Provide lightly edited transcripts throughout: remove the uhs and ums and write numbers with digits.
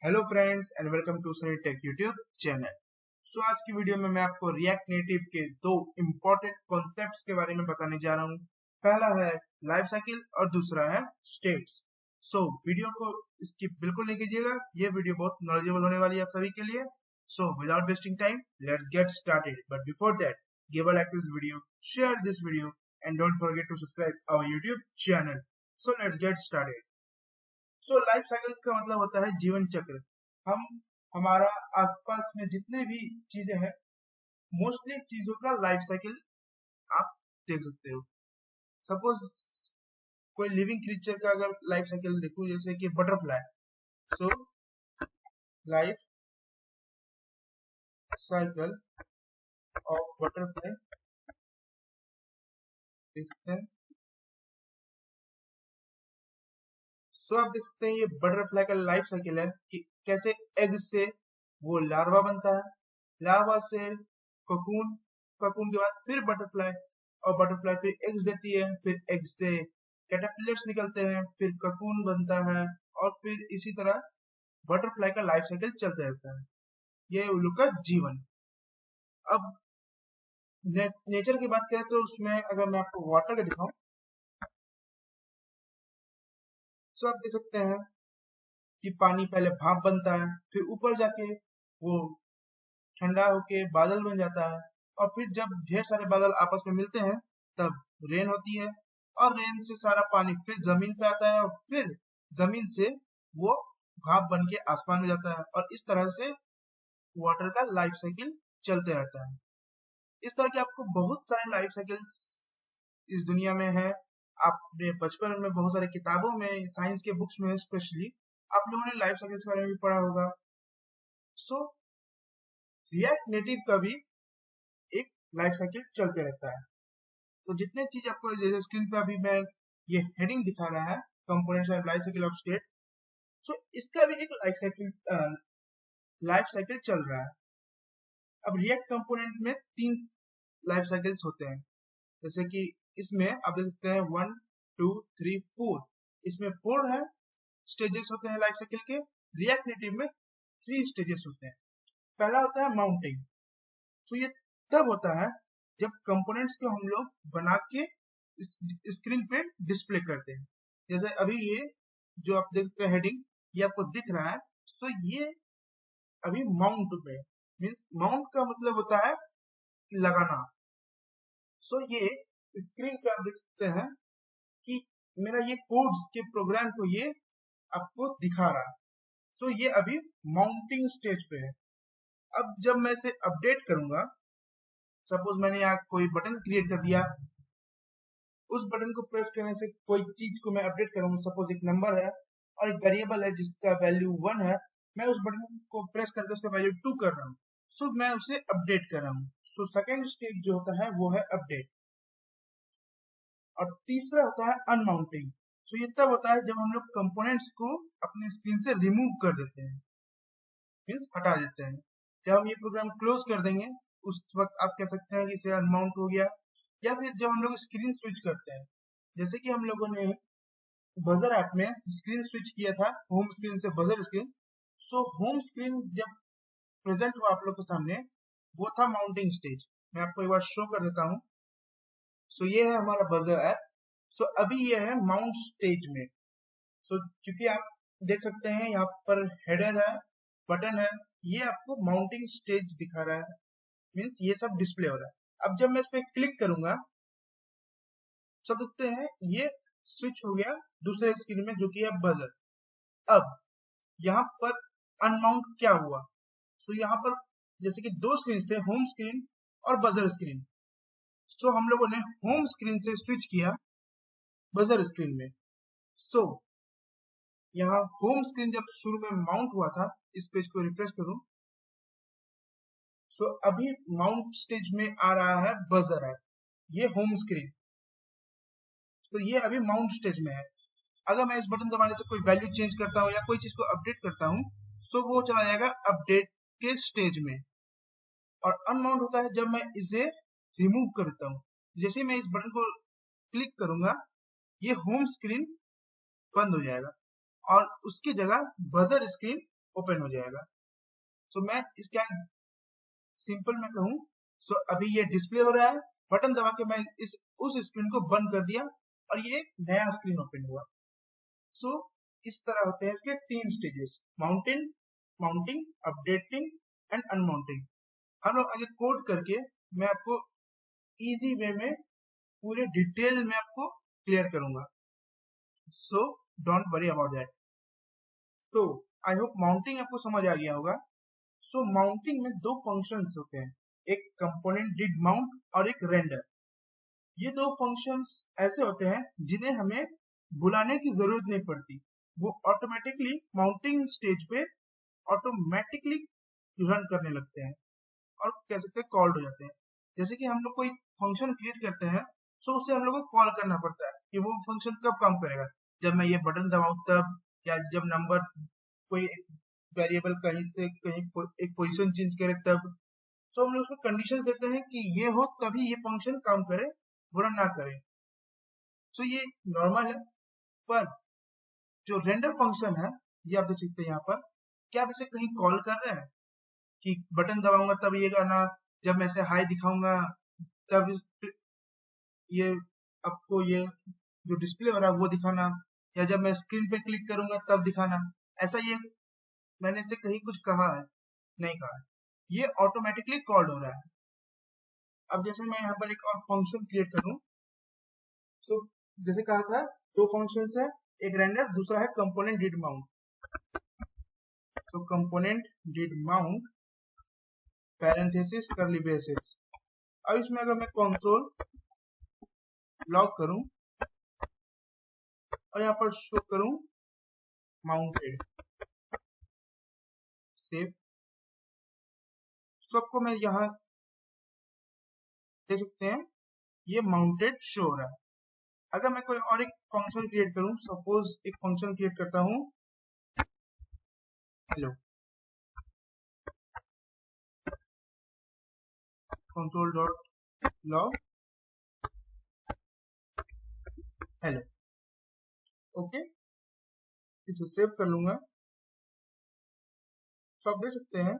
Hello friends and welcome to Sunny Tech YouTube channel. आज की video में मैं आपको रिएक्ट नेटिव के दो इम्पोर्टेंट कॉन्सेप्ट्स के बारे में बताने जा रहा हूँ। पहला है लाइफ साइकिल और दूसरा है स्टेट्स। वीडियो को स्किप बिल्कुल नहीं कीजिएगा, ये वीडियो बहुत नॉलेजेबल होने वाली है आप सभी के लिए। Without wasting time let's get started, but before that give a like to this video, share this video and don't forget to subscribe our YouTube channel. Let's get started. Life cycles का मतलब होता है जीवन चक्र। हम हमारा आसपास में जितने भी चीजें हैं, मोस्टली चीजों का लाइफ साइकिल आप देख सकते हो। सपोज कोई लिविंग क्रीचर का अगर लाइफ साइकिल देखो, जैसे कि butterfly. Life cycle of butterfly देखते हैं। आप देख सकते हैं ये बटरफ्लाई का लाइफ साइकिल है कि कैसे एग से वो लार्वा बनता है, लार्वा से कोकून, कोकून के बाद फिर बटरफ्लाई, और बटरफ्लाई फिर एग्स देती है, फिर एग से कैटरपिलर्स निकलते हैं, फिर कोकून बनता है, और फिर इसी तरह बटरफ्लाई का लाइफ साइकिल चलता रहता है। ये उल्लू का जीवन। अब नेचर की बात करें तो उसमें अगर मैं आपको वाटर का दिखाऊं, आप देख सकते हैं कि पानी पहले भाप बनता है, फिर ऊपर जाके वो ठंडा होके बादल बन जाता है, और फिर जब ढेर सारे बादल आपस में मिलते हैं तब रेन होती है, और रेन से सारा पानी फिर जमीन पे आता है, और फिर जमीन से वो भाप बन के आसमान में जाता है, और इस तरह से वाटर का लाइफ साइकिल चलते रहता है। इस तरह के आपको बहुत सारे लाइफ साइकिल्स इस दुनिया में है। आपने बचपन में बहुत सारे किताबों में, साइंस के बुक्स में स्पेशली आप लोगों ने लाइफ साइकिल्स के बारे में भी पढ़ा होगा। सो रिएक्ट नेटिव का भी एक लाइफ साइकिल चलते रहता है। तो जितने चीज आपको जैसे स्क्रीन पे अभी मैं ये हेडिंग दिखा रहा है, components and life cycle of state, इसका भी एक लाइफ साइकिल चल रहा है। अब रिएक्ट कंपोनेंट में 3 लाइफ साइकिल्स होते हैं, जैसे कि इसमें आप देख सकते हैं 1 2 3 4, इसमें 4 है स्टेजेस होते हैं लाइफ साइकिल के। रिएक्ट नेटिव में 3 स्टेजेस होते हैं। पहला होता है माउंटिंग। ये तब होता है जब कंपोनेंट्स को हम लोग बना के स्क्रीन पे डिस्प्ले करते हैं। जैसे अभी ये जो आप देखते हैं हेडिंग, ये आपको दिख रहा है, ये अभी माउंट पे, मीन्स माउंट का मतलब होता है लगाना। ये स्क्रीन पे आप देख सकते हैं कि मेरा ये कोड्स के प्रोग्राम को ये आपको दिखा रहा है। ये अभी माउंटिंग स्टेज पे है। अब जब मैं इसे अपडेट करूंगा, सपोज मैंने यहाँ कोई बटन क्रिएट कर दिया, उस बटन को प्रेस करने से कोई चीज को मैं अपडेट करूंगा, सपोज एक नंबर है और एक वेरिएबल है जिसका वैल्यू 1 है, मैं उस बटन को प्रेस करके उसका वैल्यू 2 कर रहा हूँ। मैं उसे अपडेट कर रहा हूँ। सेकेंड स्टेज जो होता है वो है अपडेट। और तीसरा होता है अनमाउंटिंग। ये तब होता है जब हम लोग कंपोनेंट्स को अपने स्क्रीन से रिमूव कर देते हैं, मीन्स हटा देते हैं। जब हम ये प्रोग्राम क्लोज कर देंगे, उस वक्त आप कह सकते हैं कि इसे अनमाउंट हो गया। या फिर जब हम लोग स्क्रीन स्विच करते हैं, जैसे कि हम लोगों ने बजर ऐप में स्क्रीन स्विच किया था, होम स्क्रीन से बजर स्क्रीन। होम स्क्रीन जब प्रेजेंट हुआ आप लोग के सामने, वो था माउंटिंग स्टेज। मैं आपको एक बार शो कर देता हूँ। ये है हमारा बजर ऐप। अभी ये है माउंट स्टेज में। क्योंकि आप देख सकते हैं यहाँ पर हेडर है, बटन है, ये आपको माउंटिंग स्टेज दिखा रहा है, मीन्स ये सब डिस्प्ले हो रहा है। अब जब मैं इस पे क्लिक करूंगा, सब देखते हैं ये स्विच हो गया दूसरे स्क्रीन में, जो कि है बजर। अब यहाँ पर अनमाउंट क्या हुआ? यहाँ पर जैसे कि 2 स्क्रीन थे, होम स्क्रीन और बजर स्क्रीन। हम लोगों ने होम स्क्रीन से स्विच किया बजर स्क्रीन में। यहाँ होम स्क्रीन जब शुरू में माउंट हुआ था, इस पेज को रिफ्रेश करूं, अभी माउंट स्टेज में आ रहा है बजर ऐप, ये होम स्क्रीन। ये अभी माउंट स्टेज में है। अगर मैं इस बटन दबाने से कोई वैल्यू चेंज करता हूँ या कोई चीज को अपडेट करता हूँ, वो चला जाएगा अपडेट के स्टेज में। और अनमाउंट होता है जब मैं इसे रिमूव करता हूँ। जैसे ही मैं इस बटन को क्लिक करूंगा, ये होम स्क्रीन बंद हो जाएगा और उसकी जगह बजर स्क्रीन ओपन हो जाएगा। सो मैं इसका सिंपल में कहूँ, सो अभी ये डिस्प्ले हो रहा है, बटन दबा के मैं उस स्क्रीन को बंद कर दिया और ये नया स्क्रीन ओपन हुआ। सो इस तरह होते हैं इसके 3 स्टेजेस, माउंटिंग, अपडेटिंग एंड अनमाउंटिंग। हम लोग आगे कोड करके मैं आपको इजी वे में पूरे डिटेल में आपको क्लियर करूंगा। सो डोंट वरी अबाउट दैट। तो आई होप माउंटिंग आपको समझ आ गया होगा। सो माउंटिंग में 2 फंक्शंस होते हैं, एक कंपोनेंट डिड माउंट और एक रेंडर। ये 2 फंक्शंस ऐसे होते हैं जिन्हें हमें बुलाने की जरूरत नहीं पड़ती, वो ऑटोमेटिकली माउंटिंग स्टेज पे ऑटोमेटिकली रन करने लगते हैं और कह सकते हैं कॉल्ड हो जाते हैं। जैसे कि हम लोग कोई फंक्शन क्रिएट करते हैं, सो उसे हम लोग को कॉल करना पड़ता है कि वो फंक्शन कब काम करेगा, जब मैं ये बटन दबाऊं तब, या जब नंबर कोई वेरिएबल कहीं से कहीं एक पोजीशन चेंज करे तब। सो हम लोग उसको कंडीशंस देते हैं कि ये हो तभी ये फंक्शन काम करे, वरना ना करे। सो ये नॉर्मल है। पर जो रेंडर फंक्शन है, ये आप देख सकते हैं यहाँ पर, क्या आप इसे कहीं कॉल कर रहे हैं कि बटन दबाऊंगा तब ये गाना, जब मैं इसे हाई दिखाऊंगा तब ये आपको ये जो डिस्प्ले हो रहा है वो दिखाना, या जब मैं स्क्रीन पे क्लिक करूंगा तब दिखाना। ऐसा ये मैंने इसे कहीं कुछ कहा है? नहीं कहा है। ये ऑटोमेटिकली कॉल्ड हो रहा है। अब जैसे मैं यहाँ पर एक और फंक्शन क्रिएट करूं, तो जैसे कहा था 2 फंक्शंस है, एक रेंडर, दूसरा है कंपोनेंट डिड माउंट। तो कंपोनेंट डिड माउंट पैरेंथेसिस करली ब्रेसेस। अब इसमें अगर मैं कंसोल लॉग करूं और यहाँ पर शो करूं माउंटेड, सेव, तो आपको मैं यहाँ देख सकते हैं ये माउंटेड शो हो रहा है। अगर मैं कोई और एक फंक्शन क्रिएट करूं, सपोज एक फंक्शन क्रिएट करता हूं hello, console dot log hello, okay, इसे सेव कर लूंगा। तो आप देख सकते हैं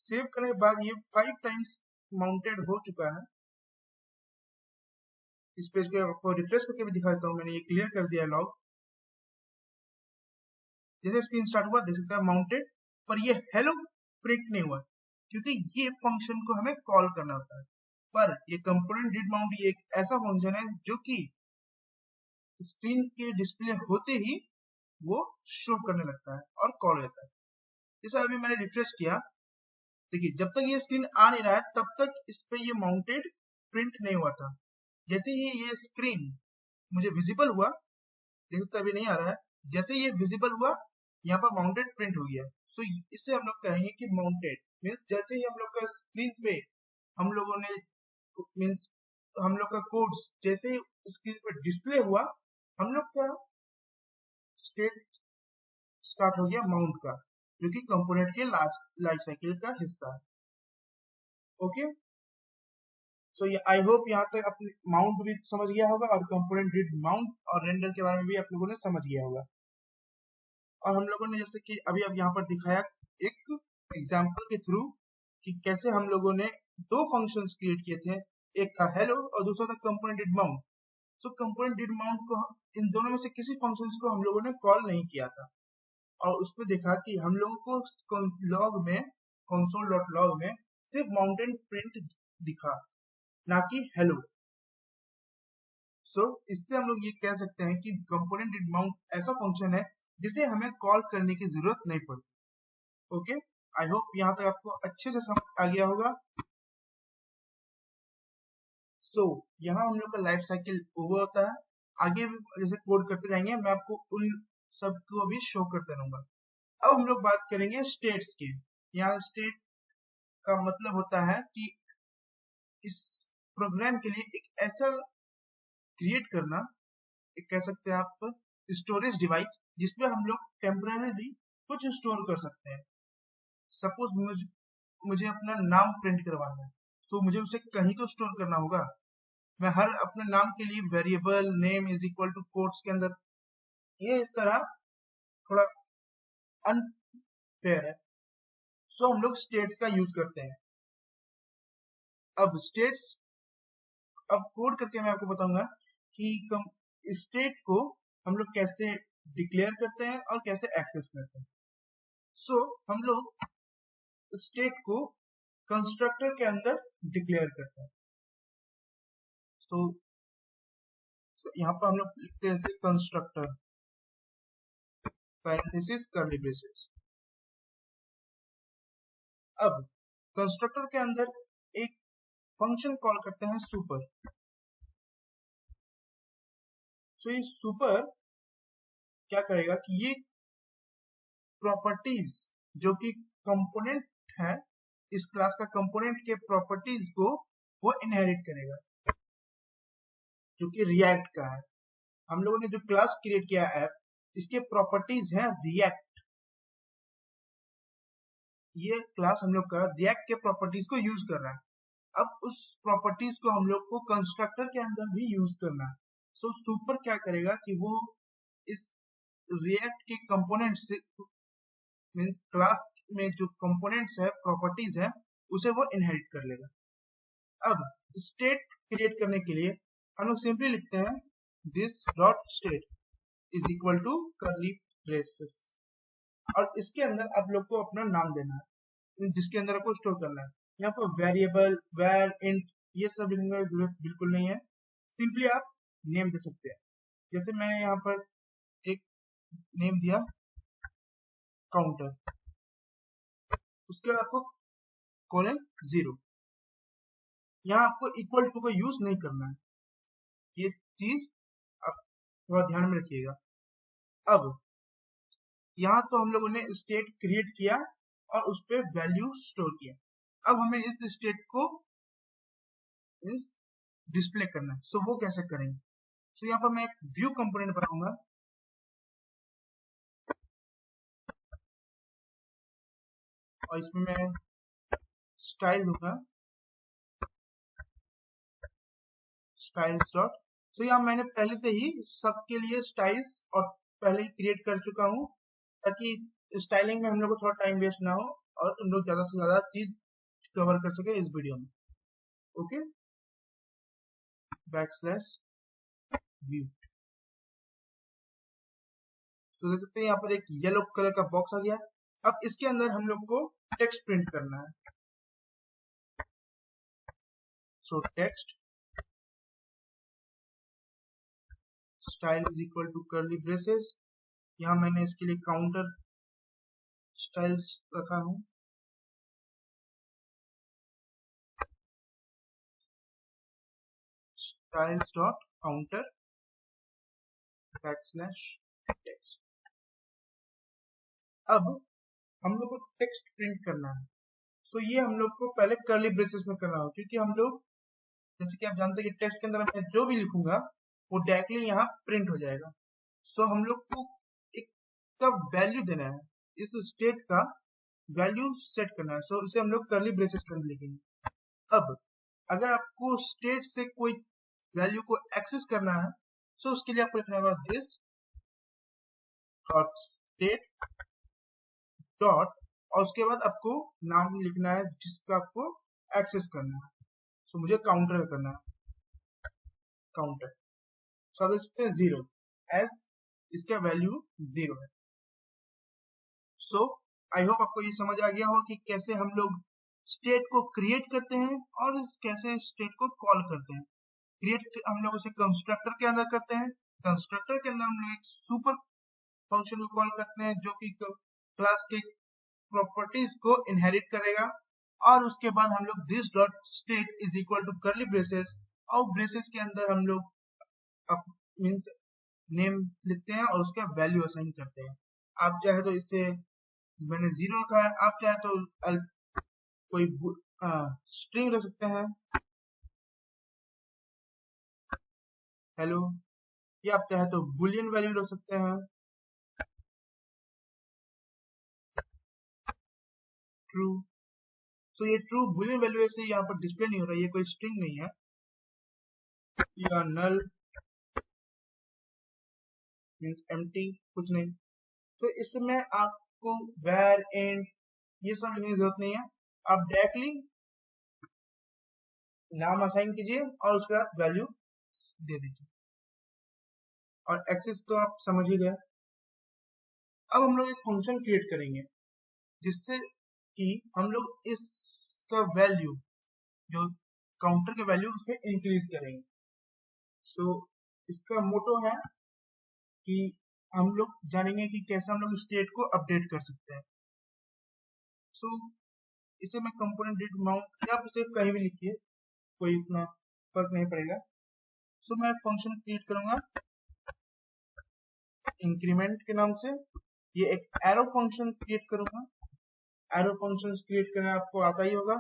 सेव करने के बाद ये 5 टाइम्स माउंटेड हो चुका है। इस पेज को आपको रिफ्रेश करके भी दिखा देता हूँ, मैंने ये क्लियर कर दिया है लॉग। जैसे स्क्रीन स्टार्ट हुआ देख सकते हैं माउंटेड, पर ये हेलो प्रिंट नहीं हुआ क्योंकि ये फंक्शन को हमें कॉल करना होता है। पर ये कंपोनेंट डिड माउंट ये एक ऐसा फंक्शन है जो कि स्क्रीन के डिस्प्ले होते ही वो शो करने लगता है और कॉल हो जाता है। जैसे अभी मैंने रिफ्रेश किया, देखिए जब तक ये स्क्रीन आ नहीं रहा है तब तक इस पे ये माउंटेड प्रिंट नहीं हुआ था। जैसे ही ये स्क्रीन मुझे विजिबल हुआ, देखो तो अभी नहीं आ रहा है, जैसे ये विजिबल हुआ यहाँ पर माउंटेड प्रिंट हो गया। सो इससे हम लोग कहेंगे कि माउंटेड मीन्स जैसे ही हम लोग का स्क्रीन पे हम लोगों ने मीन्स हम लोग का कोड्स जैसे ही स्क्रीन पे डिस्प्ले हुआ, हम लोग का स्टेट स्टार्ट हो गया माउंट का, जो कि कंपोनेंट के लाइफ साइकिल का हिस्सा है। ओके, सो ये आई होप यहाँ तक अपने माउंट भी समझ गया होगा और कंपोनेंट डिड माउंट और रेंडर के बारे में भी आप लोगों ने समझ गया होगा। और हम लोगों ने जैसे कि अभी अब यहाँ पर दिखाया एक एग्जाम्पल के थ्रू कि कैसे हम लोगों ने 2 फंक्शंस क्रिएट किए थे, एक था हेलो और दूसरा था component did mount. So component did mount को इन दोनों में से किसी फंक्शंस को हम लोगों ने कॉल नहीं किया था और उसमें देखा कि हम लोगों को लॉग में कंसोल डॉट लॉग में सिर्फ माउंटेन प्रिंट दिखा, ना कि हेलो। सो इससे हम लोग ये कह सकते हैं कि कंपोनेंट डिड माउंट ऐसा फंक्शन है जिसे हमें कॉल करने की जरूरत नहीं पड़ती। ओके, आई होप यहाँ तक आपको अच्छे से समझ आ गया होगा। सो यहाँ हम लोग का लाइफ साइकिल ओवर होता है। आगे भी जैसे कोड करते जाएंगे मैं आपको उन सब को भी शो करते रहूंगा। अब हम लोग बात करेंगे स्टेट्स की। यहाँ स्टेट का मतलब होता है कि इस प्रोग्राम के लिए एक ऐसा क्रिएट करना, एक कह सकते हैं आप स्टोरेज डिवाइस, जिसमें हम लोग टेम्पररी कुछ स्टोर कर सकते हैं। सपोज मुझे अपना नाम प्रिंट करवाना है, तो मुझे उसे कहीं तो स्टोर करना होगा। मैं हर अपने नाम के लिए variable name is equal to quotes के अंदर, ये इस तरह थोड़ा फेयर है। सो हम लोग स्टेट्स का यूज करते हैं। अब स्टेट्स, अब कोड करके मैं आपको बताऊंगा कि स्टेट को हम लोग कैसे डिक्लेयर करते हैं और कैसे एक्सेस करते हैं। सो हम लोग स्टेट को कंस्ट्रक्टर के अंदर डिक्लेयर करते हैं। तो यहाँ पर हम लोग लिखते हैं कंस्ट्रक्टर पैरेंथेसिस कर्ली ब्रेसेस। अब कंस्ट्रक्टर के अंदर एक फंक्शन कॉल करते हैं सुपर। सो ये सुपर क्या करेगा कि ये प्रॉपर्टीज जो कि कंपोनेंट है, इस क्लास का कंपोनेंट के प्रॉपर्टीज को वो इनहेरिट करेगा, जो कि रिएक्ट का है। हम लोगों ने जो क्लास क्रिएट किया ऐप, इसके प्रॉपर्टीज है रिएक्ट। ये क्लास हम लोग का रिएक्ट के प्रॉपर्टीज को यूज कर रहा है। अब उस प्रॉपर्टीज को हम लोग को कंस्ट्रक्टर के अंदर भी यूज करना है। सो सुपर क्या करेगा कि वो इस रिएक्ट के कंपोनेंट से, मींस क्लास में जो कंपोनेंट्स है, प्रॉपर्टीज है, उसे वो इनहेरिट कर लेगा। अब स्टेट क्रिएट करने के लिए हम लोग सिंपली लिखते हैं this dot state is equal to curly braces, और इसके अंदर आप लोग को अपना नाम देना है, जिसके अंदर आपको स्टोर करना है। यहाँ पर वेरिएबल, वैर, इंट, ये सब लिखने की जरूरत बिल्कुल नहीं है। सिंपली आप नेम दे सकते हैं। जैसे मैंने यहाँ पर एक नेम दिया काउंटर, उसके बाद आपको कोलन 0। यहाँ आपको इक्वल टू का यूज नहीं करना है, ये चीज आप थोड़ा ध्यान में रखिएगा। अब यहाँ तो हम लोगों ने स्टेट क्रिएट किया और उस पर वैल्यू स्टोर किया। अब हमें इस स्टेट को डिस्प्ले करना है। सो वो कैसे करेंगे? सो यहाँ पर मैं एक व्यू कंपोनेंट बनाऊंगा, और इसमें मैं स्टाइल दूंगा स्टाइल्स डॉट। तो यहाँ मैंने पहले से ही सबके लिए स्टाइल्स और पहले ही क्रिएट कर चुका हूँ, ताकि स्टाइलिंग में हम लोग को थोड़ा टाइम वेस्ट ना हो और तुम लोग ज्यादा से ज्यादा चीज कवर कर सके इस वीडियो में। Okay, backslash view. तो देख सकते हैं यहाँ पर एक येलो कलर का बॉक्स आ गया। अब इसके अंदर हम लोग को टेक्स्ट प्रिंट करना है। So text style is equal to curly braces. यहाँ मैंने इसके लिए काउंटर स्टाइल्स रखा हूँ। Styles dot counter backslash text. अब हम लोग को टेक्स्ट प्रिंट करना है। सो ये हम लोग को पहले कर्ली ब्रेसेस में करना होगा, क्योंकि हम लोग, जैसे कि आप जानते हैं कि टेक्स्ट के अंदर मैं जो भी लिखूंगा वो डायरेक्टली यहाँ प्रिंट हो जाएगा। सो हम लोग को एक का वैल्यू देना है, इस स्टेट का वैल्यू सेट करना है। सो इसे हम लोग कर्ली ब्रेसेस कर लिखेंगे। अब अगर आपको स्टेट से कोई वैल्यू को एक्सेस करना है, सो उसके लिए आपको लिखना होगा दिस डॉट स्टेट डॉट, और उसके बाद आपको नाम लिखना है जिसका आपको एक्सेस करना है। सो मुझे काउंटर करना है, काउंटर। सो आप देख सकते हैं 0, एज इसका वैल्यू 0 है। सो आई होप आपको ये समझ आ गया हो कि कैसे हम लोग स्टेट को क्रिएट करते हैं और कैसे स्टेट को कॉल करते हैं। क्रिएट हम लोग उसे कंस्ट्रक्टर के अंदर करते हैं। कंस्ट्रक्टर के अंदर हम लोग एक सुपर फंक्शन को कॉल करते हैं, जो कि क्लास के प्रॉपर्टीज को इनहेरिट करेगा, और उसके बाद हम लोग this dot state is equal to curly braces, और ब्रेसेस के अंदर हम लोग मींस नेम लिखते हैं और उसका वैल्यू असाइन करते हैं। आप चाहे तो इसे, मैंने 0 रखा है, आप चाहे तो कोई स्ट्रिंग रख सकते हैं, हेलो, या आप चाहे तो बुलियन वैल्यू रख सकते हैं, ट्रू। तो ये ट्रू बुलियन वैल्यू से यहाँ पर डिस्प्ले नहीं हो रहा है, ये कोई स्ट्रिंग नहीं है, या नल मींस एम्प्टी, कुछ नहीं। तो इसमें आप आपको where int ये सब लिखने की जरूरत नहीं है, आप डायरेक्टली नाम असाइन कीजिए और उसके बाद वैल्यू दे दीजिए। और एक्सेस तो आप समझ ही गए। अब हम लोग एक फंक्शन क्रिएट करेंगे जिससे कि हम लोग इसका वैल्यू जो काउंटर के वैल्यू से इंक्रीज करेंगे। सो इसका मोटो है कि हम लोग जानेंगे कि कैसे हम लोग स्टेट को अपडेट कर सकते हैं। सो इसे मैं कंपोनेंट डिट माउंट या आप इसे कहीं भी लिखिए, कोई इतना फर्क नहीं पड़ेगा। सो मैं फंक्शन क्रिएट करूंगा इंक्रीमेंट के नाम से। ये एक एरो फंक्शन क्रिएट करूंगा। एरो फंक्शन क्रिएट करना आपको आता ही होगा।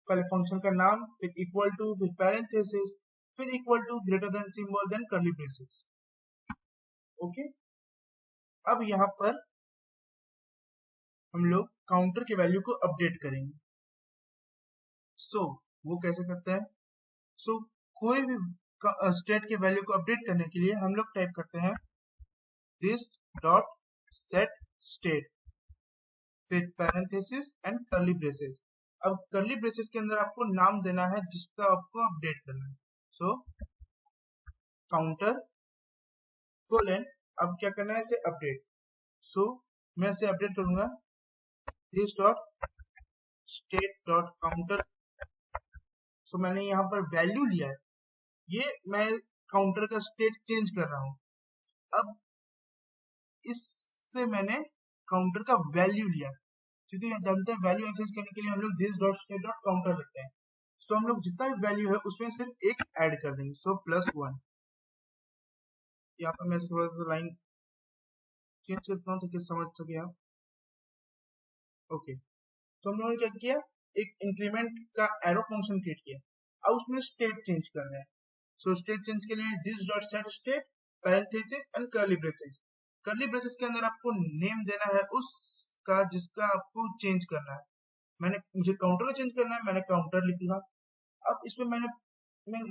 पहले फंक्शन का नाम, फिर इक्वल टू, फिर पैरेंथेसिस, फिर equal to, greater than symbol, then curly braces. Okay, अब यहाँ पर हम लोग काउंटर के वैल्यू को अपडेट करेंगे। सो वो कैसे करते हैं? सो कोई भी स्टेट के वैल्यू को अपडेट करने के लिए हम लोग टाइप करते हैं दिस डॉट सेट स्टेट, फिर पैरेंथेसिस एंड कर्ली ब्रेसेस। अब कर्ली ब्रेसेस के अंदर आपको नाम देना है जिसका आपको अपडेट करना है। सो काउंटर कोलन, अब क्या करना है, इसे अपडेट। सो मैं इसे अपडेट करूंगा this dot state dot counter. So मैंने यहाँ पर वैल्यू लिया है, ये मैं काउंटर का स्टेट चेंज कर रहा हूँ। अब इससे मैंने काउंटर का वैल्यू लिया, क्योंकि हम जानते हैं वैल्यू एक्सेस करने के लिए हम लोग this dot state dot counter रखते हैं। सो हम लोग जितना भी वैल्यू है उसमें सिर्फ एक ऐड कर देंगे। सो +1। यहाँ पर मैं थोड़ा सा लाइन चेंज करता हूँ ताकि समझ सके आप। ओके, तो हम लोगों ने क्या किया, एक इंक्रीमेंट का एरो फंक्शन क्रिएट किया। अब उसमें स्टेट चेंज करना है। सो स्टेट चेंज के लिए this dot set state parenthesis and curly braces. Curly braces के अंदर आपको नेम देना है उसका जिसका आपको चेंज करना है। मुझे काउंटर को चेंज करना है, मैंने काउंटर लिख लिया। अब इसमें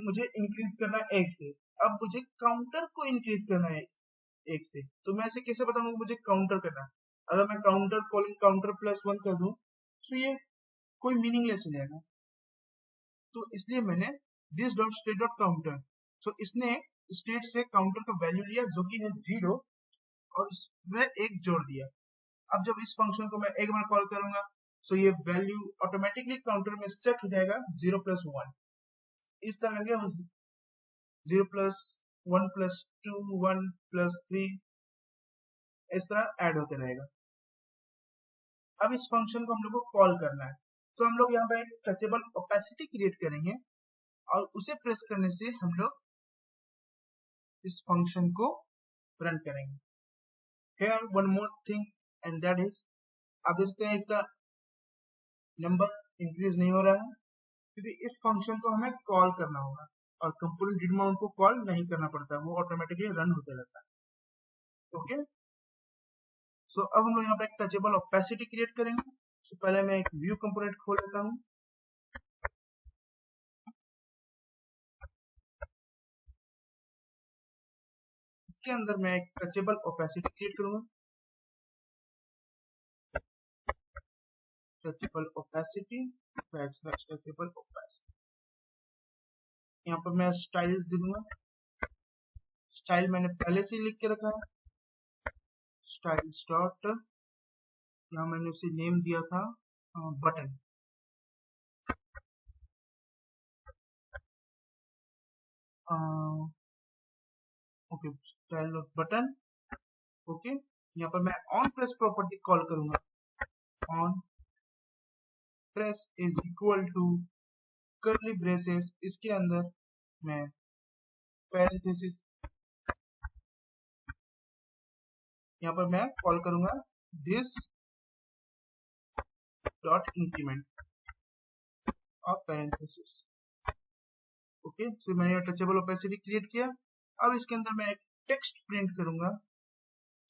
मुझे इंक्रीज करना है 1 से। अब मुझे काउंटर को इंक्रीज करना है 1 से, तो मैं इसे कैसे बताऊंगा मुझे काउंटर करना है? अगर मैं काउंटर कॉलिंग काउंटर +1 कर दूं तो ये कोई मीनिंगलेस हो जाएगा। तो इसलिए मैंने this dot state dot counter, so इसने स्टेट से काउंटर का वैल्यू लिया जो कि है 0 और इसमें 1 जोड़ दिया। अब जब इस फंक्शन को मैं एक बार कॉल करूंगा सो ये वैल्यू ऑटोमेटिकली काउंटर में सेट हो जाएगा 0 + 1। इस तरह के 0 + 1 + 2 1 + 3 इस तरह ऐड होते रहेगा। अब इस फंक्शन को हम लोग को कॉल करना है, तो हम लोग यहाँ पे एक टचेबल ओपेसिटी क्रिएट करेंगे और उसे प्रेस करने से हम लोग इस फंक्शन को रन करेंगे। Here one more thing and that is, आप देख सकते हैं इसका नंबर इंक्रीज नहीं हो रहा है क्योंकि इस फंक्शन को हमें कॉल करना होगा और कंपोनेंट डिट माउंट को कॉल नहीं करना पड़ता है, वो ऑटोमेटिकली रन होते रहता है। ओके, सो अब हम लोग यहाँ पे एक टचेबल ओपेसिटी क्रिएट करेंगे। सो पहले मैं एक व्यू कंपोनेंट खोल लेता हूँ। इसके अंदर मैं एक टचेबल ओपेसिटी क्रिएट करूंगा। टचेबल ओपेसिटी टचेबल ओपेसिटी, यहाँ पर मैं स्टाइल्स दे दूंगा। स्टाइल मैंने पहले से ही लिख के रखा है, स्टाइल्स डॉट, यहाँ मैंने उसे नेम दिया था button. Okay, style dot button. Okay, यहाँ पर मैं ऑन प्रेस प्रॉपर्टी कॉल करूंगा। On press is equal to curly braces, इसके अंदर मैं पैरेंथेसिस, यहाँ पर मैं कॉल करूंगा this dot increment of parenthesis. Okay, तो मैंने टचेबल ओपेसिटी क्रिएट किया। अब इसके अंदर मैं एक टेक्स्ट प्रिंट करूंगा।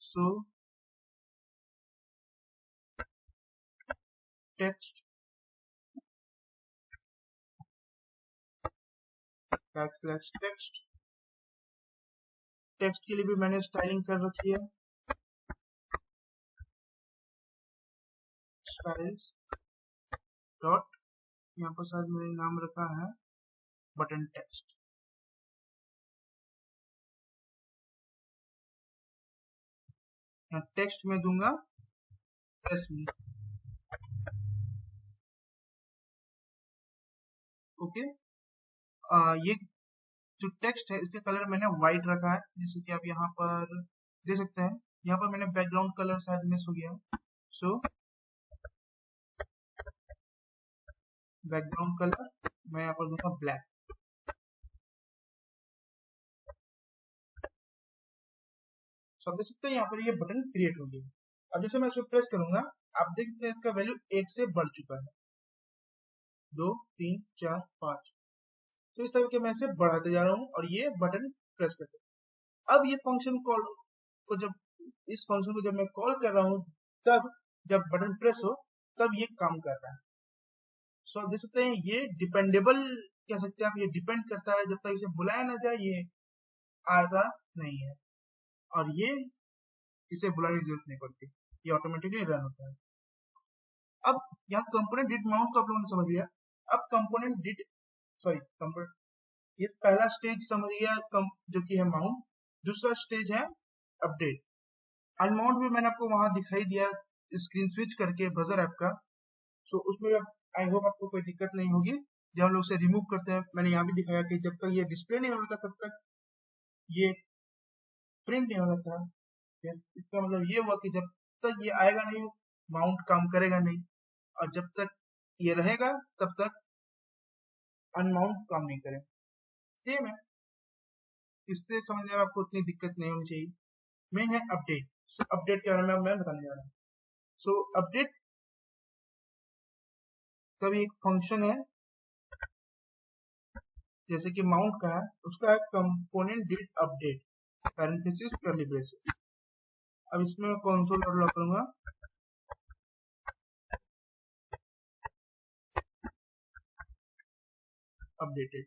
सो टेक्स्ट टेक्स्ट, टेक्स्ट के लिए भी मैंने स्टाइलिंग कर रखी है। स्टाइल्स डॉट, यहाँ पर शायद मैंने नाम रखा है बटन टेक्स्ट। टेक्स्ट में दूंगा प्रेस मी। ओके, ये जो टेक्स्ट है इसका कलर मैंने व्हाइट रखा है, जैसे कि आप यहाँ पर देख सकते हैं। यहाँ पर मैंने बैकग्राउंड कलर शायद मिस हो गया, सो बैकग्राउंड कलर मैं यहाँ पर दूंगा ब्लैक। तो आप देख सकते हैं यहाँ पर ये बटन क्रिएट हो गया। अब जैसे मैं इसको प्रेस करूंगा, आप देख सकते हैं इसका वैल्यू 1 से बढ़ चुका है, 2 3 4 5। तो इस तरीके मैं इसे बढ़ाते जा रहा हूँ और ये बटन प्रेस करते। अब ये फंक्शन कॉल को जब इस फंक्शन को जब मैं कॉल कर रहा हूँ, तब जब बटन प्रेस हो तब ये काम कर रहा है। सो आप देख सकते हैं ये डिपेंडेबल कह सकते हैं आप, ये डिपेंड करता है, जब तक इसे बुलाया ना जाए ये आता नहीं है, और ये इसे बुलाने की जरूरत नहीं पड़ती, ये ऑटोमेटिकली रन होता है। अब यहाँ कंपोनेंट डिड माउंट को आप लोगों ने समझ लिया। अब कंपोनेंट डिड कंपोनेंट, ये पहला स्टेज समझ लिया जो कि है माउंट। दूसरा स्टेज है अपडेट। अनमाउंट भी मैंने आपको वहां दिखाई दिया स्क्रीन स्विच करके बजर ऐप का। सो उसमें आई होप आपको कोई दिक्कत नहीं होगी। जब हम लोग उसे रिमूव करते हैं, मैंने यहाँ भी दिखाया कि जब तक ये डिस्प्ले नहीं होता तब तक ये प्रिंट नहीं होता था। इसका मतलब ये हुआ कि जब तक ये आएगा नहीं माउंट काम करेगा नहीं, और जब तक ये रहेगा तब तक अनमाउंट काम नहीं करेगा। सेम है, इससे समझने में आपको उतनी दिक्कत नहीं होनी चाहिए। मेन है अपडेट। सो अपडेट के बारे में मैं बताने जा रहा हूँ। सो अपडेट का भी एक फंक्शन है, जैसे कि माउंट का है, उसका है component did update parenthesis curly braces. अब इसमें मैं कंसोल डॉट लॉग करूंगा, अपडेटेड।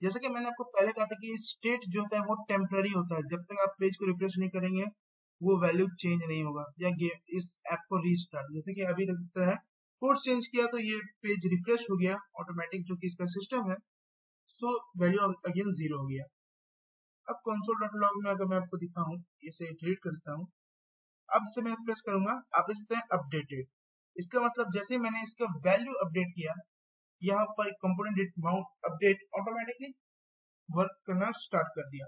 जैसे कि मैंने आपको पहले कहा था कि स्टेट जो होता है वो टेम्पररी होता है, जब तक आप पेज को रिफ्रेश नहीं करेंगे वो वैल्यू चेंज नहीं होगा, या इस ऐप को रीस्टार्ट, जैसे कि अभी लगता है कोड चेंज किया तो ये पेज रिफ्रेश हो गया ऑटोमेटिक, जो कि इसका सिस्टम है। सो वैल्यू अगेन 0 हो गया। अब कंसोल डॉट लॉग में अगर मैं आपको दिखाऊं, इसे डिलीट कर देता हूँ। अब इसे मैं प्रेस करूंगा, आप देख सकते हैं अपडेटेड। इसका मतलब जैसे मैंने इसका वैल्यू अपडेट किया, यहाँ पर component did mount update automatically work करना स्टार्ट कर दिया।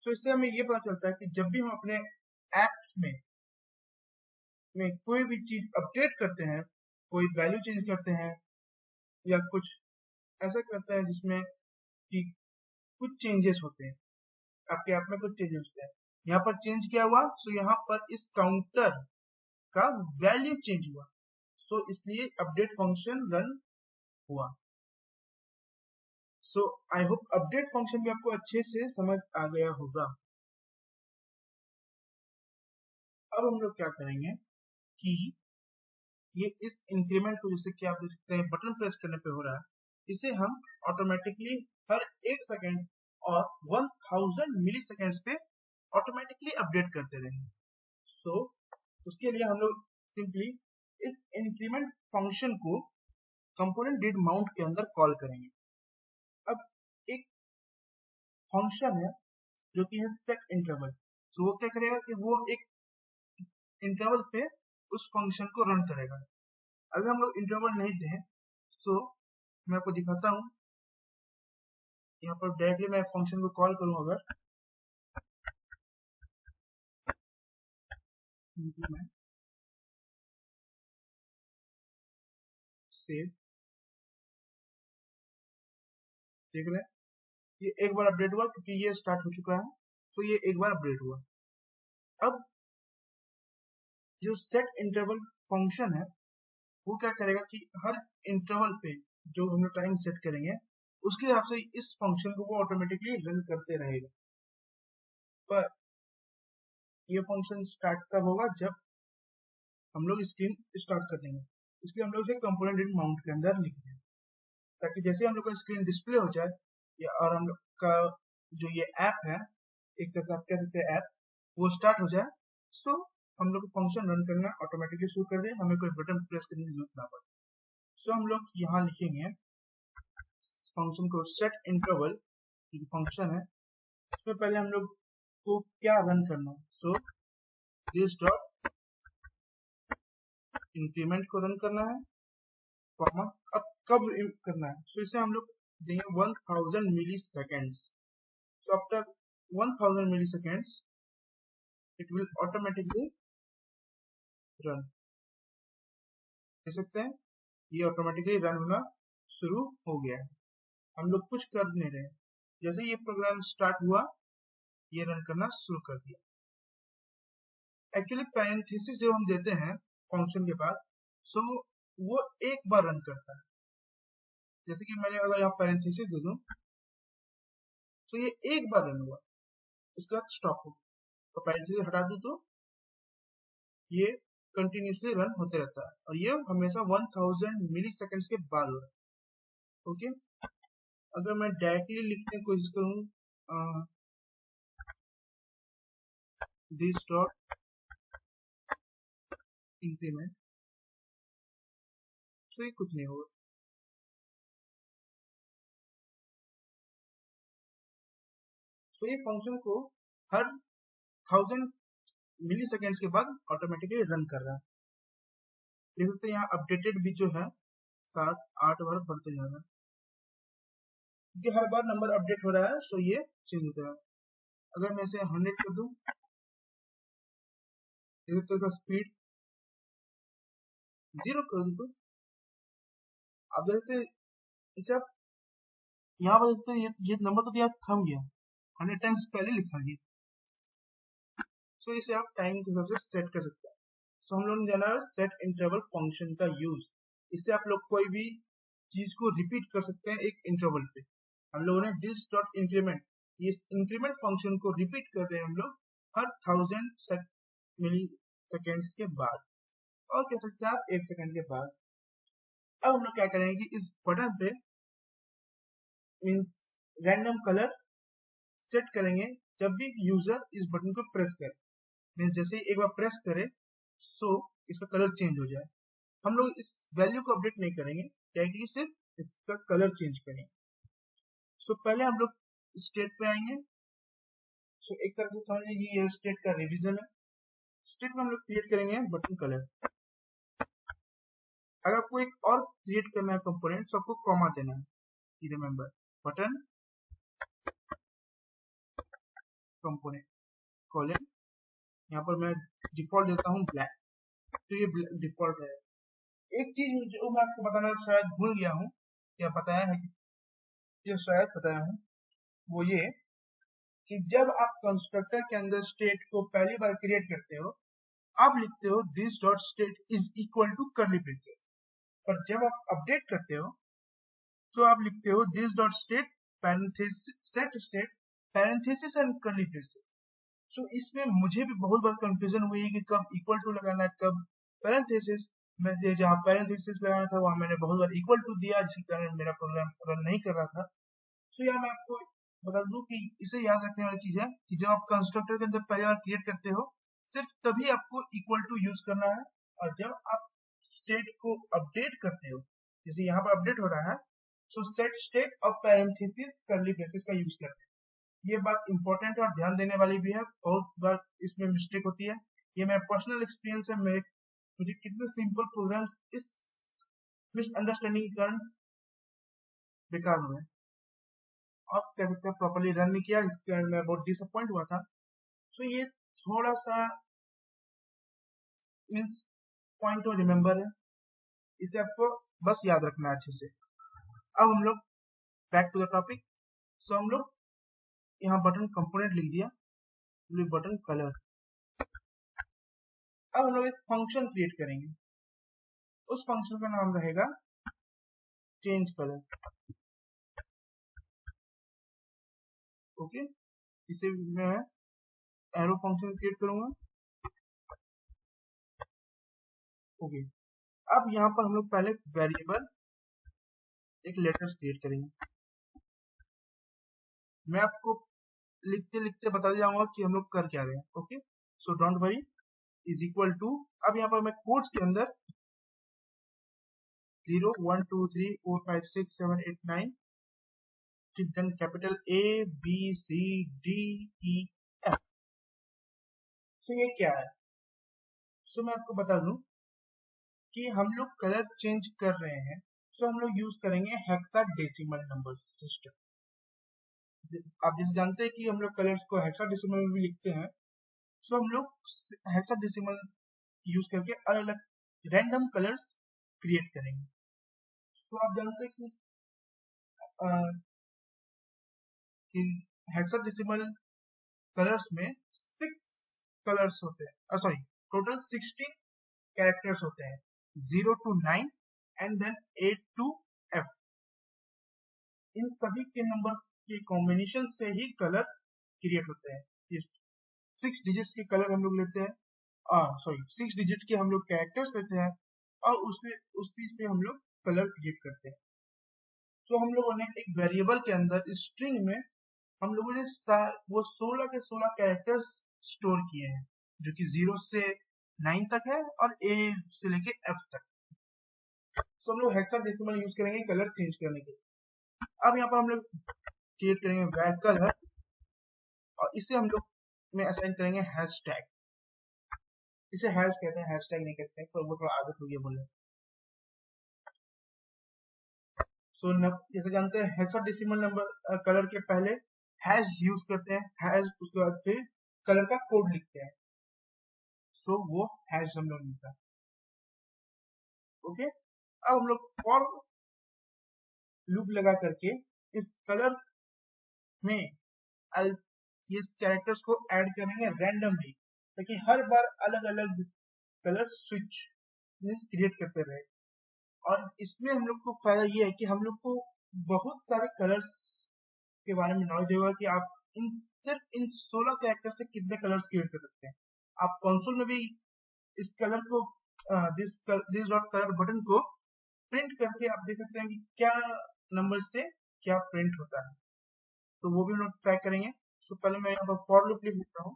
तो इससे हमें ये पता चलता है कि जब भी हम अपने ऐप्स में कोई भी चीज अपडेट करते हैं, कोई वैल्यू चेंज करते हैं, या कुछ ऐसा करते हैं जिसमें कि कुछ चेंजेस होते हैं, आपके ऐप में कुछ चेंजेस होते हैं, यहाँ पर चेंज किया हुआ, सो यहाँ पर इस काउंटर का वैल्यू चेंज हुआ, सो इसलिए अपडेट फंक्शन रन हुआ। सो आई होप अपडेट फंक्शन भी आपको अच्छे से समझ आ गया होगा। अब हम लोग क्या करेंगे कि ये इस इंक्रीमेंट को, जैसे कि आप देख सकते हैं बटन प्रेस करने पे हो रहा है, इसे हम ऑटोमेटिकली हर 1 सेकेंड और 1000 मिली सेकेंड्स पे ऑटोमेटिकली अपडेट करते रहेंगे। सो उसके लिए हम लोग सिंपली इस इंक्रीमेंट फंक्शन को कंपोनेंट डिड माउंट के अंदर कॉल करेंगे। अब एक फंक्शन है जो कि है सेट इंटरवल। तो वो क्या करेगा कि वो एक इंटरवल पे उस फंक्शन को रन करेगा। अगर हम लोग इंटरवल नहीं दें, सो मैं आपको दिखाता हूँ। यहाँ पर डायरेक्टली मैं फंक्शन को कॉल करूँ अगर, मैं सेव, देख रहे हैं ये एक बार अपडेट हुआ क्योंकि ये स्टार्ट हो चुका है, तो ये एक बार अपडेट हुआ। अब जो सेट इंटरवल फंक्शन है वो क्या करेगा कि हर इंटरवल पे जो हम लोग टाइम सेट करेंगे उसके हिसाब से इस फंक्शन को वो ऑटोमेटिकली रन करते रहेगा। पर ये फंक्शन स्टार्ट तब होगा जब हम लोग स्क्रीन स्टार्ट कर देंगे, इसलिए हम लोग इसे कंपोनेंट डिड माउंट के अंदर लिख दें, ताकि जैसे हम लोग का स्क्रीन डिस्प्ले हो जाए, या और हम लोग का जो ये ऐप है, एक तरह से आप कह सकते हैं ऐप, वो स्टार्ट हो जाए, सो हम लोग को फंक्शन रन करना ऑटोमेटिकली शुरू कर दे, हमें कोई बटन प्रेस करने की जरूरत ना पड़े। सो हम लोग यहाँ लिखेंगे फंक्शन को सेट इंटरवल, जो फंक्शन है इसमें पहले हम लोग को क्या रन करना है। सो दिस डॉट इंक्रीमेंट को रन करना है, कॉमा अब कब करना है। सो इसे हम लोग देंगे 1000 milliseconds. So after 1000 milliseconds it will automatically run. देख सकते हैं ये ऑटोमेटिकली रन होना शुरू हो गया है, हम लोग कुछ कर नहीं रहे। जैसे ये प्रोग्राम स्टार्ट हुआ ये रन करना शुरू कर दिया। एक्चुअली पैरेंथेसिस जो हम देते हैं फंक्शन के बाद, सो वो एक बार रन करता है। जैसे कि मैंने अगर यहाँ पैरेंथेसिस दे दूं तो ये एक बार रन हुआ, उसके बाद स्टॉप हो। तो पैरेंथेसिस हटा दूं तो ये कंटिन्यूसली रन होते रहता है, और ये हमेशा 1000 मिली सेकेंड्स के बाद हो रहा है। ओके, अगर मैं डायरेक्टली लिखने की कोशिश करूँ दिस डॉट इंक्रीमेंट, तो ये कुछ नहीं होगा। तो ये फंक्शन को हर 1000 मिली सेकेंड्स के बाद ऑटोमेटिकली रन कर रहा है। देख सकते हैं यहाँ अपडेटेड भी जो है 7-8 बार बढ़ते जा रहा है, क्योंकि हर बार नंबर अपडेट हो रहा है, सो ये चेंज होता है। अगर मैं इसे 100 कर दूं, देख सकते हैं स्पीड 0 कर दूं तो आप देखते हैं इसे आप यहाँ पर देखते हैं ये नंबर तो यहाँ थम गया, 100 टाइम्स पहले लिखा गया। सो इसे आप टाइम के हिसाब से सेट कर सकते हैं। सो हम लोग ने जाना है सेट इंटरवल फंक्शन का यूज। इससे आप लोग कोई भी चीज को रिपीट कर सकते हैं एक इंटरवल पे। हम लोगों ने दिस डॉट इंक्रीमेंट, इस इंक्रीमेंट फंक्शन को रिपीट कर रहे हैं हम लोग हर 1000 मिली सेकेंड्स के बाद, और कह सकते हैं आप 1 सेकंड के बाद। अब हम लोग क्या करेंगे कि इस बटन पे मीन्स रैंडम कलर सेट करेंगे जब भी यूजर इस बटन को प्रेस करे। मीन्स जैसे ही एक बार प्रेस करे सो इसका कलर चेंज हो जाए। हम लोग इस वैल्यू को अपडेट नहीं करेंगे, डायरेक्टली सिर्फ इसका कलर चेंज करेंगे। सो पहले हम लोग स्टेट पे आएंगे। सो एक तरह से समझ लीजिए ये स्टेट का रिवीजन है। स्टेट में हम लोग क्रिएट करेंगे बटन कलर। अगर आपको एक और क्रिएट करना है कंपोनेंट तो आपको कॉमा देना है। रिमेंबर बटन कंपोनेंट कॉलन, यहाँ पर मैं डिफॉल्ट देता हूँ ब्लैक, तो ये डिफॉल्ट है। एक चीज जो मैं आपको बताना शायद भूल गया हूँ या बताया है, ये शायद बताया हूँ, वो ये कि जब आप कंस्ट्रक्टर के अंदर स्टेट को पहली बार क्रिएट करते हो आप लिखते हो this dot state is equal to curly braces, पर जब आप अपडेट करते हो तो आप लिखते हो this dot state set state parenthesis and curly braces. So इसमें मुझे भी बहुत बार कंफ्यूजन हुई है कि कब इक्वल टू लगाना है कब पैरेंथेसिस। मैं जहाँ पैरेंथेसिस लगाना था वहां मैंने बहुत बार इक्वल टू दिया, जिसके कारण मेरा प्रोग्राम रन नहीं कर रहा था। तो यहाँ मैं आपको बता दूं कि इसे याद रखने वाली चीज है कि जब आप कंस्ट्रक्टर के अंदर पहली बार क्रिएट करते हो सिर्फ तभी आपको इक्वल टू यूज करना है, और जब आप स्टेट को अपडेट करते हो जैसे यहाँ पर अपडेट हो रहा है सो सेट स्टेट और पैरेंथेसिस कर्ली ब्रेसेस का यूज करते हैं। ये बात इंपॉर्टेंट और ध्यान देने वाली भी है, बहुत बार इसमें मिस्टेक होती है। ये मेरा पर्सनल एक्सपीरियंस है, मेरे मुझे कितने सिंपल प्रोग्राम्स इस मिसअंडरस्टैंडिंग के कारण बेकार हुए और कह सकते हैं प्रॉपर्ली रन नहीं किया, इसके कारण मैं बहुत डिसअपॉइंट हुआ था। सो ये थोड़ा सा मीन्स पॉइंट टू रिमेम्बर है, इसे आपको बस याद रखना है अच्छे से। अब हम लोग बैक टू द टॉपिक। सो हम लोग यहाँ बटन कंपोनेंट लिख दिया, बटन कलर। अब हम लोग एक फंक्शन क्रिएट करेंगे, उस फंक्शन का नाम रहेगा चेंज कलर। ओके, इसे मैं एरो फंक्शन क्रिएट करूंगा। ओके, अब यहाँ पर हम लोग पहले वेरिएबल एक लेटर्स क्रिएट करेंगे। मैं आपको लिखते लिखते बता जाऊंगा कि हम लोग कर क्या रहे हैं। Okay, so don't worry, is equal to, अब यहाँ पर मैं कोड्स के अंदर 0 1 2 3 4 5 6 7 8 9 then capital A B C D E F। तो ये क्या है? सो मैं आपको बता दूं कि हम लोग कलर चेंज कर रहे हैं, सो हम लोग यूज करेंगे हेक्साडेसिमल नंबर सिस्टम। आप जैसे जानते हैं कि हम लोग कलर्स को हेक्साडेसिमल में भी लिखते हैं, सो हम लोग हेक्साडेसिमल यूज करके अलग अलग रैंडम कलर्स क्रिएट करेंगे। तो आप जानते हैं कि हेक्साडेसिमल कलर्स में 6 कलर्स होते हैं, सॉरी टोटल 16 कैरेक्टर्स होते हैं, 0 to 9 and then 8 to F। इन सभी के नंबर के कॉम्बिनेशन से ही कलर क्रिएट होते हैं। ये 6 डिजिट्स के कलर हम लोग लेते हैं, सॉरी 6 डिजिट के हम लोग कैरेक्टर्स लेते हैं और उसी से हम लोग कलर क्रिएट करते हैं। तो हम लोगों ने एक वेरिएबल के अंदर स्ट्रिंग में हम लोगों ने वो 16 के 16 कैरेक्टर्स स्टोर किए हैं, जो कि 0 से 9 तक है और A से लेके F तक। तो हम लोग हेक्साडेसिमल यूज करेंगे कलर चेंज करने के लिए। अब यहाँ पर हम लोग क्रिएट करेंगे वैर कलर और इसे हम लोग में असाइन करेंगे हैशटैग। इसे हैश कहते हैं, हैशटैग नहीं कहते हैं, तो वो थोड़ा आदत हो गया बोलने। सो जैसे जानते हैं हेक्साडेसिमल नंबर कलर के पहले हैश यूज करते हैं, हैश उसके बाद फिर कलर का कोड लिखते हैं, सो वो हैश हम लोग मिलता है। ओके, अब हम लोग फॉर लूप लगा करके इस कलर में इस कैरेक्टर्स को ऐड करेंगे रैंडमली, ताकि हर बार अलग अलग कलर स्विच क्रिएट करते रहे। और इसमें हम लोग को फायदा ये है कि हम लोग को बहुत सारे कलर्स के बारे में नॉलेज होगा कि आप सिर्फ इन 16 कैरेक्टर से कितने कलर्स क्रिएट कर सकते हैं। आप कंसोल में भी इस कलर को दिस डॉट कलर बटन को प्रिंट करके आप देख सकते हैं कि क्या नंबर से क्या प्रिंट होता है, तो वो भी हम लोग ट्राई करेंगे। सो पहले मैं यहाँ पर फॉर लूप लिख देता हूँ।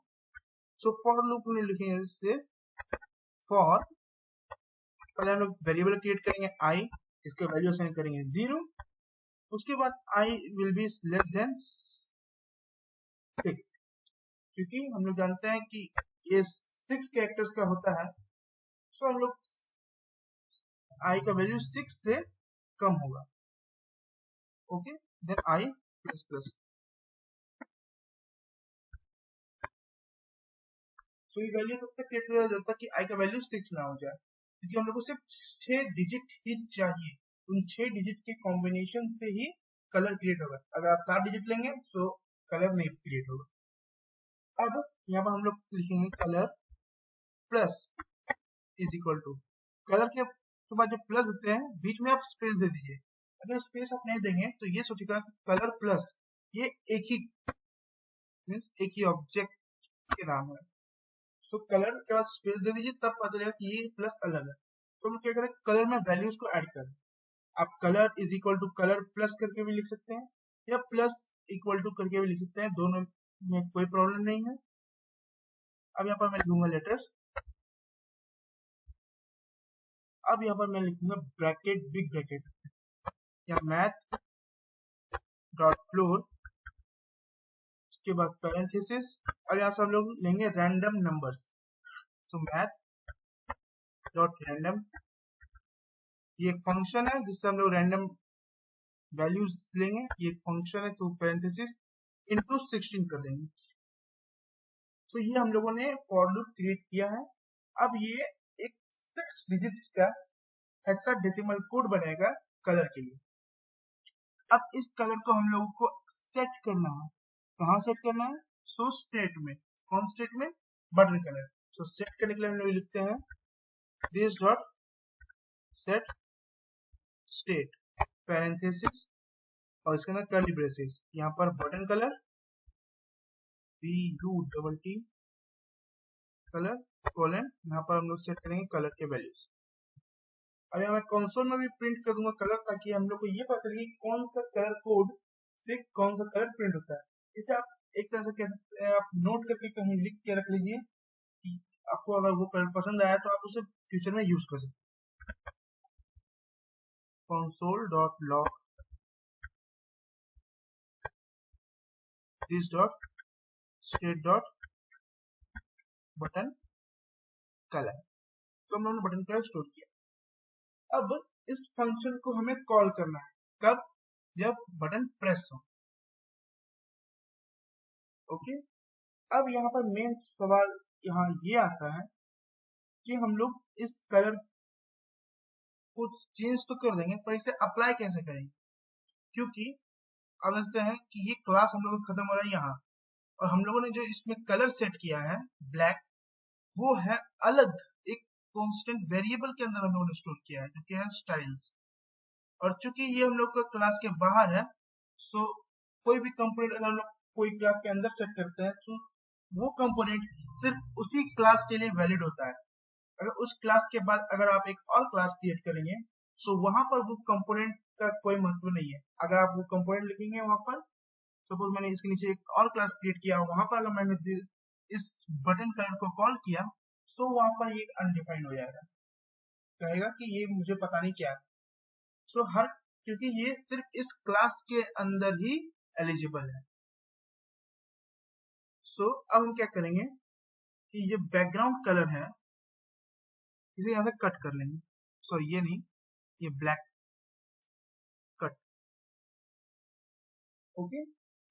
सो फॉर लूप में लिखेंगे इससे फॉर, पहले हम लोग वेरिएबल क्रिएट करेंगे आई, इसके वैल्यू असाइन करेंगे 0, उसके बाद I will be less than 6, क्योंकि हम लोग जानते हैं कि ये 6 कैरेक्टर्स का होता है, सो हम लोग आई का वैल्यू 6 से कम होगा। Okay, then I plus plus. So ये वैल्यू तब तक क्रिएट किया जाता है कि आई का वैल्यू 6 ना हो जाए, क्योंकि हम लोग को सिर्फ 6 डिजिट ही चाहिए। उन 6 डिजिट के कॉम्बिनेशन से ही कलर क्रिएट होगा। अगर आप 7 डिजिट लेंगे तो कलर नहीं क्रिएट होगा। अब यहाँ पर हम लोग लिखेंगे colour plus is equal to, colour के बाद जो प्लस होते हैं बीच में आप स्पेस दे दीजिए। अगर स्पेस आप नहीं देंगे तो ये सोचेगा कलर प्लस ये एक ही मीन्स एक ही ऑब्जेक्ट के नाम है। सो कलर के बाद स्पेस दे दीजिए, तब पता चलेगा कि ये प्लस अलग है। तो हम क्या करें, कलर में वैल्यूज को ऐड करें। आप colour is equal to colour plus करके भी लिख सकते हैं या प्लस इक्वल टू करके भी लिख सकते हैं, दोनों में कोई प्रॉब्लम नहीं है। अब यहाँ पर मैं लिखूंगा लेटर्स, अब यहाँ पर मैं लिखूंगा ब्रैकेट, बिग ब्रैकेट, या मैथ डॉट फ्लोर, उसके बाद पैरेंथेसिस, और यहाँ से हम लोग लेंगे रैंडम नंबर्स। सो मैथ डॉट रैंडम, ये एक फंक्शन है जिससे हम लोग रैंडम वैल्यूज लेंगे, ये एक फंक्शन है, तो पैरेंथेसिस इनटू 16 कर देंगे। तो ये हम लोगों ने फॉर लूप क्रिएट किया है। अब ये एक 6 डिजिट्स का हेक्साडेसिमल कोड बनाएगा कलर के लिए। अब इस कलर को हम लोगों को सेट करना है। कहाँ सेट करना है? सो स्टेट में। कौन स्टेट में? Button colour. सो सेट करने के लिए हम लोग लिखते हैं this dot set state parenthesis और इसके अंदर कर्ली ब्रेसेस, यहाँ पर button colour BUTT colour colon, यहाँ पर हम लोग सेट करेंगे कलर के वैल्यूज। अब मैं कंसोल में भी प्रिंट कर दूंगा कलर, ताकि हम लोग को ये पता चले कि कौन सा कलर कोड से कौन सा कलर प्रिंट होता है। इसे आप एक तरह से कह सकते हैं, आप नोट करके कहीं लिख के रख लीजिए कि आपको अगर वो कलर पसंद आया तो आप उसे फ्यूचर में यूज कर सकते हैं। console.log this dot state dot button color, तो हम लोगों ने बटन कलर स्टोर किया। अब इस फंक्शन को हमें कॉल करना है, कब? जब बटन प्रेस हो। ओके, अब यहाँ पर मेन सवाल यहाँ ये आता है कि हम लोग इस कलर को चेंज तो कर देंगे पर इसे अप्लाई कैसे करेंगे, क्योंकि अब समझते हैं कि ये क्लास हम लोग खत्म हो रहा है यहाँ, और हम लोगों ने जो इसमें कलर सेट किया है ब्लैक, वो है अलग एक कांस्टेंट वेरिएबल के अंदर हम लोगों ने स्टोर किया है जो कि है स्टाइल्स। और चूंकि ये हम लोग का क्लास के बाहर है, सो कोई भी कंपोनेंट अगर हम लोग कोई क्लास के अंदर सेट करते हैं तो वो कंपोनेंट सिर्फ उसी क्लास के लिए वैलिड होता है। अगर उस क्लास के बाद अगर आप एक और क्लास क्रिएट करेंगे, सो वहां पर वो कंपोनेंट का कोई महत्व नहीं है। अगर आप वो कंपोनेंट लिखेंगे वहां पर, सपोज मैंने इसके नीचे एक और क्लास क्रिएट किया, वहां पर अगर मैंने इस बटन कलर को कॉल किया, तो वहां पर ये अनडिफाइंड हो जाएगा, कहेगा कि ये मुझे पता नहीं क्या है। सो हर क्योंकि ये सिर्फ इस क्लास के अंदर ही एलिजिबल है। सो अब हम क्या करेंगे कि ये बैकग्राउंड कलर है, इसे यहाँ से कट कर लेंगे, सॉरी ये नहीं, ये ब्लैक कट। ओके,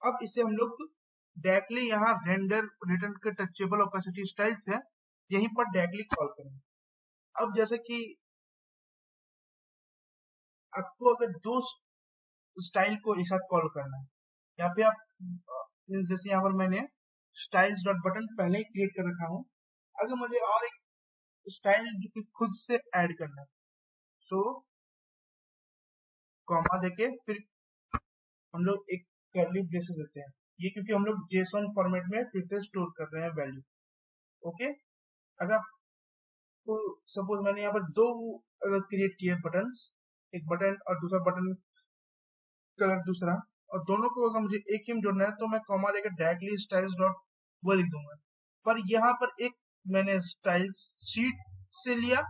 अब इसे हम लोग डायरेक्टली यहाँ रेंडर रिटर्न के टचेबल ओपेसिटी स्टाइल्स है, यहीं पर डायरेक्टली कॉल करेंगे। अब जैसे कि आपको अगर दो स्टाइल को एक साथ कॉल करना है, यहाँ पे आप जैसे यहाँ पर मैंने स्टाइल्स डॉट बटन पहले ही क्रिएट कर रखा हूँ, अगर मुझे और एक स्टाइल जो कि खुद से ऐड करना है, सो कॉमा देके फिर हम लोग एक कर्ली ब्रेसेस देते हैं, ये क्योंकि हम लोग जेसन फॉर्मेट में फिर से स्टोर कर रहे हैं वैल्यू। ओके, अगर आपको सपोज मैंने यहाँ पर दो अगर क्रिएट किए बटन्स, एक बटन और दूसरा बटन कलर दूसरा, और दोनों को अगर मुझे एक ही में जोड़ना है तो मैं कॉमा लेकर डायरेक्टली स्टाइल्स डॉट वो लिख दूंगा। पर यहाँ पर एक मैंने स्टाइल्स शीट से लिया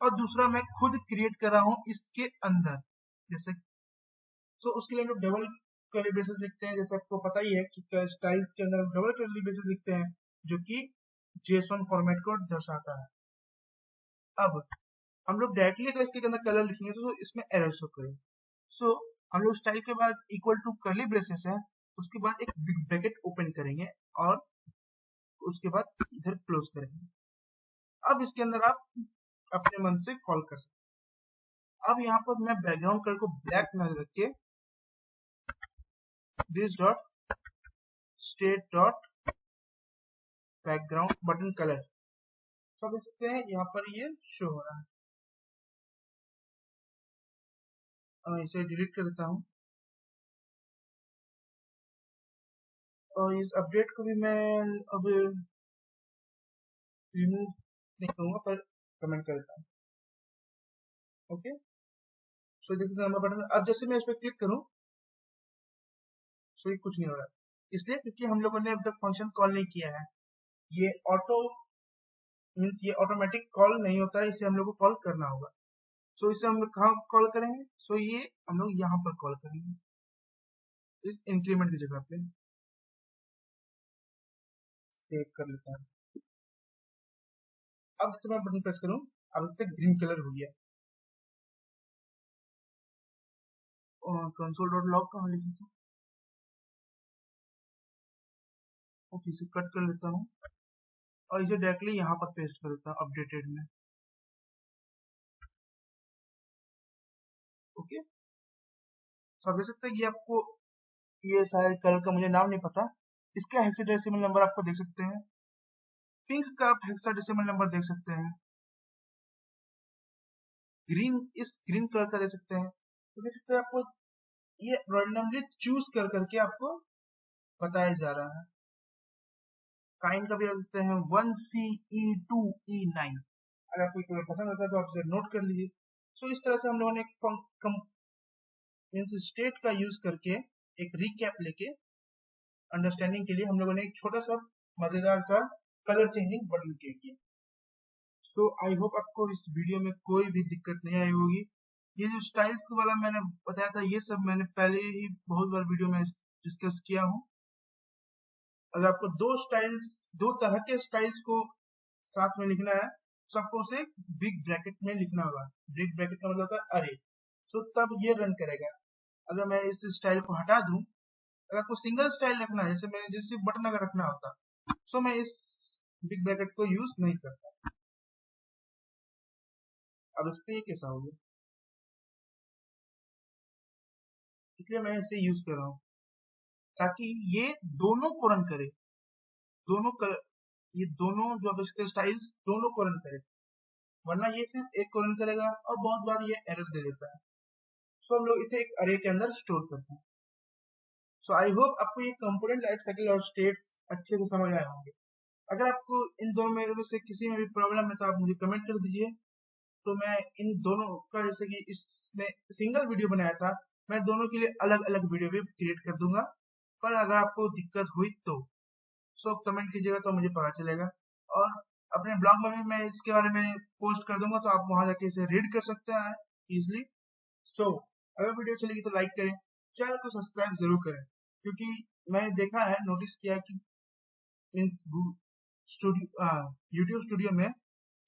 और दूसरा मैं खुद क्रिएट कर रहा हूँ इसके अंदर, जैसे तो उसके लिए हम लोग डबल कर्ली ब्रेसेस लिखते हैं, जैसे आपको पता ही है कि स्टाइल्स के अंदर डबल कर्ली ब्रेसेस लिखते हैं जो कि जेसन फॉर्मेट को दर्शाता है। अब हम लोग डायरेक्टली अगर इसके अंदर कलर लिखेंगे तो इसमें एरर शो करेगा। सो हम लोग स्टाइल के बाद इक्वल टू कर्ली ब्रेसेस है, उसके बाद एक बिग ब्रैकेट ओपन करेंगे और उसके बाद इधर क्लोज करेंगे। अब इसके अंदर आप अपने मन से कॉल कर सकते हैं। अब यहाँ पर मैं बैकग्राउंड कलर को ब्लैक में रख के this dot state dot background button colour, तो देख सकते हैं यहाँ पर ये शो हो रहा है। इसे डिलीट कर देता हूँ और इस अपडेट को भी मैं अब रिमूव नहीं करूंगा पर कमेंट कर देता हूँ। ओके, सो देख सकते हैं हमारा बटन, अब जैसे मैं इस पर क्लिक करूँ सो ये कुछ नहीं हो रहा, इसलिए क्योंकि हम लोगों ने अब तक फंक्शन कॉल नहीं किया है। ये ऑटो मीन्स ये ऑटोमेटिक कॉल नहीं होता है, इसे हम लोग को कॉल करना होगा। सो इसे हम लोग कहाँ कॉल करेंगे? सो ये हम लोग यहाँ पर कॉल करेंगे, इस इंक्रीमेंट की जगह पे। सेव कर लेता हूँ। अब जैसे मैं बटन प्रेस करूँ, अब तक ग्रीन कलर हो गया। कंसोल डॉट लॉग कहाँ लिखा था? ओके, इसे कट कर लेता हूँ और इसे डायरेक्टली यहाँ पर पेस्ट कर देता हूँ अपडेटेड में। ओके, तो आप देख सकते हैं कि आपको ये शायद कलर का मुझे नाम नहीं पता, इसका हेक्साडेसिमल नंबर आपको देख सकते हैं, पिंक का आप हेक्साडेसिमल नंबर देख सकते हैं, ग्रीन इस ग्रीन कलर का देख सकते हैं। तो देख सकते हैं आपको ये रैंडमली चूज कर करके आपको बताया जा रहा है। काइंड का भी देख सकते हैं 1CE2E9, अगर कोई कलर पसंद आता है तो आप इसे नोट कर लीजिए। सो इस तरह से हम लोगों ने एक स्टेट का यूज करके एक रिकैप लेके अंडरस्टैंडिंग के लिए हम लोगों ने एक छोटा सा मजेदार सा कलर चेंजिंग बटन क्रिएट किया। तो आई होप आपको इस वीडियो में कोई भी दिक्कत नहीं आई होगी। ये जो स्टाइल्स वाला मैंने बताया था, ये सब मैंने पहले ही बहुत बार वीडियो में डिस्कस किया हूँ। अगर आपको दो तरह के स्टाइल्स को साथ में लिखना है, तो आपको उसे बिग ब्रैकेट में लिखना होगा। बिग ब्रैकेट का मतलब होता है अरे। सो तब ये रन करेगा। अगर मैं इस स्टाइल को हटा दूं, अगर आपको सिंगल स्टाइल रखना है, जैसे बटन अगर रखना होता, सो मैं इस बिग ब्रैकेट को यूज नहीं करता। अब इससे ये कैसा हो गया, इसलिए मैं इसे यूज कर रहा हूँ ताकि ये दोनों को रन करे। दोनों कर, ये दोनों जो अब इसके स्टाइल्स दोनों को रन करे, वरना ये सिर्फ एक को रन करेगा और बहुत बार ये एरर दे देता है। सो हम लोग इसे एक अरे के अंदर स्टोर करते हैं। सो आई होप आपको ये कंपोनेंट लाइफ साइकिल और स्टेट्स अच्छे से समझ आए होंगे। अगर आपको इन दोनों में से किसी में भी प्रॉब्लम है तो आप मुझे कमेंट कर दीजिए। तो मैं इन दोनों का, जैसे कि इसमें सिंगल वीडियो बनाया था, मैं दोनों के लिए अलग अलग वीडियो भी क्रिएट कर दूंगा। पर अगर आपको दिक्कत हुई तो सो कमेंट कीजिएगा तो मुझे पता चलेगा। और अपने ब्लॉग में भी मैं इसके बारे में पोस्ट कर दूंगा, तो आप वहां जाके इसे रीड कर सकते हैं इजिली। सो अगर वीडियो चलेगी तो लाइक करें, चैनल को सब्सक्राइब जरूर करें, क्योंकि मैंने देखा है, नोटिस किया कि मीन्स स्टूडियो यूट्यूब स्टूडियो में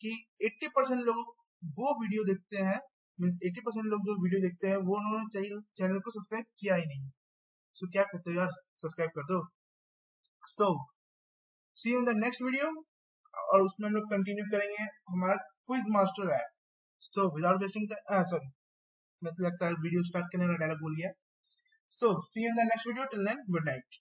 कि 80% लोग वो वीडियो देखते हैं, मीन्स 80% लोग जो वीडियो देखते हैं वो उन्होंने चैनल को सब्सक्राइब किया ही नहीं। सो क्या करते हो यार, सब्सक्राइब कर दो। So see you in the next video, और उसमें हम लोग कंटिन्यू करेंगे हमारा quiz master app. So without wasting sorry, मुझे लगता है वीडियो स्टार्ट करने का डायलॉग बोल गया। So see you in the next video, till then good night.